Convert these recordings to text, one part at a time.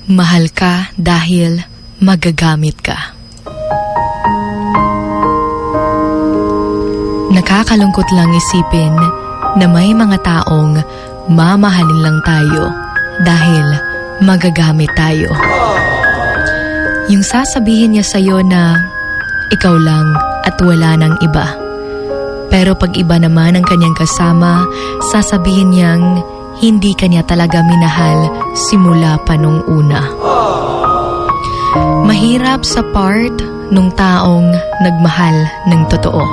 Mahal ka dahil magagamit ka. Nakakalungkot lang isipin na may mga taong mamahalin lang tayo dahil magagamit tayo. Yung sasabihin niya sa'yo na ikaw lang at wala nang iba. Pero pag iba naman ang kanyang kasama, sasabihin niyang hindi kanya talaga minahal simula pa nung una. Mahirap sa part nung taong nagmahal ng totoo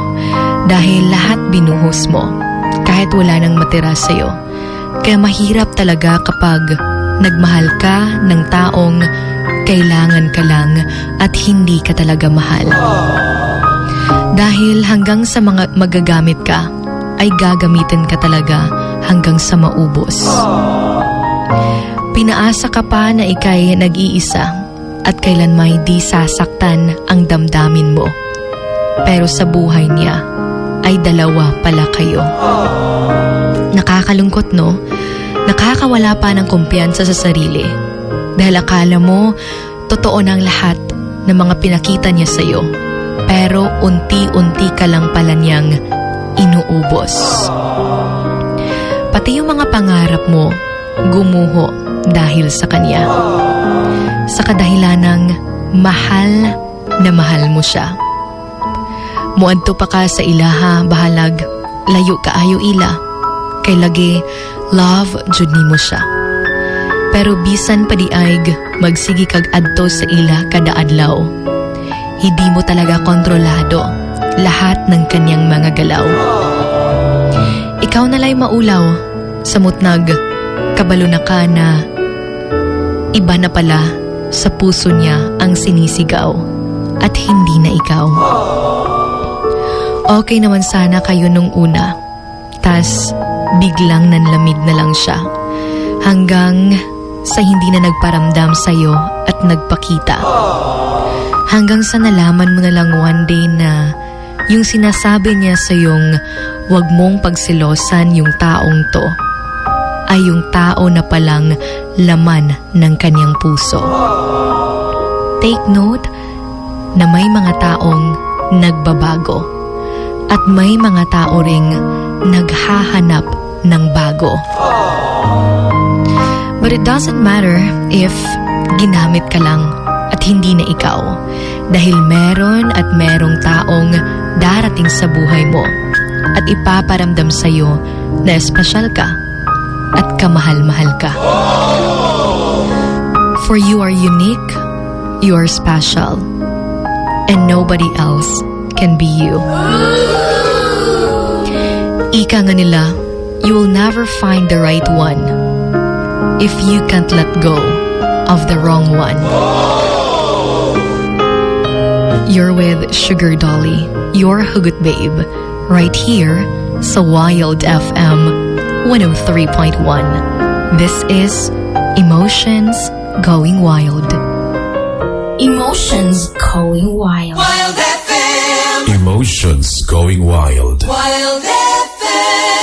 dahil lahat binuhos mo kahit wala nang matira sa'yo. Kaya mahirap talaga kapag nagmahal ka ng taong kailangan ka lang at hindi ka talaga mahal. Dahil hanggang sa mga magagamit ka, ay gagamitin ka talaga hanggang sa maubos. Pinaasa ka pa na ika'y nag-iisa at kailan may di sasaktan ang damdamin mo. Pero sa buhay niya, ay dalawa pala kayo. Nakakalungkot, no? Nakakawala pa ng kumpiyansa sa sarili. Dahil akala mo, totoo ng lahat ng mga pinakita niya sa'yo. Pero unti-unti ka lang pala niyang inuubos. Pati yung mga pangarap mo, gumuho dahil sa kanya. Sa kadahilan ng mahal na mahal mo siya. Muadto pa ka sa ilaha, bahalag, layo ka ayo ila. Kay lagi, love jud nimo siya. Pero bisan pa diayg, magsigi kag adto sa ila kada adlaw. Hindi mo talaga kontrolado lahat ng kanyang mga galaw. Ikaw nalay maulaw, samutnag, kabalo na ka na iba na pala sa puso niya ang sinisigaw at hindi na ikaw. Okay naman sana kayo nung una, tas biglang nanlamig na lang siya hanggang sa hindi na nagparamdam sa'yo at nagpakita. Hanggang sa nalaman mo na lang one day na yung sinasabi niya sa'yong wag mong pagsilosan yung taong to ay yung tao na palang laman ng kanyang puso. Take note na may mga taong nagbabago at may mga tao ring naghahanap ng bago. But it doesn't matter if ginamit ka lang at hindi na ikaw dahil meron at merong taong darating sa buhay mo at ipaparamdam sa'yo na espesyal ka at kamahal-mahal ka. For you are unique, you are special, and nobody else can be you. Ika nga nila, you will never find the right one if you can't let go of the wrong one. You're with Sugar Dolly, your hugot babe, right here sa Wild FM 103.1. This is Emotions Going Wild. Emotions Going Wild. Wild FM. Emotions Going Wild. Wild FM.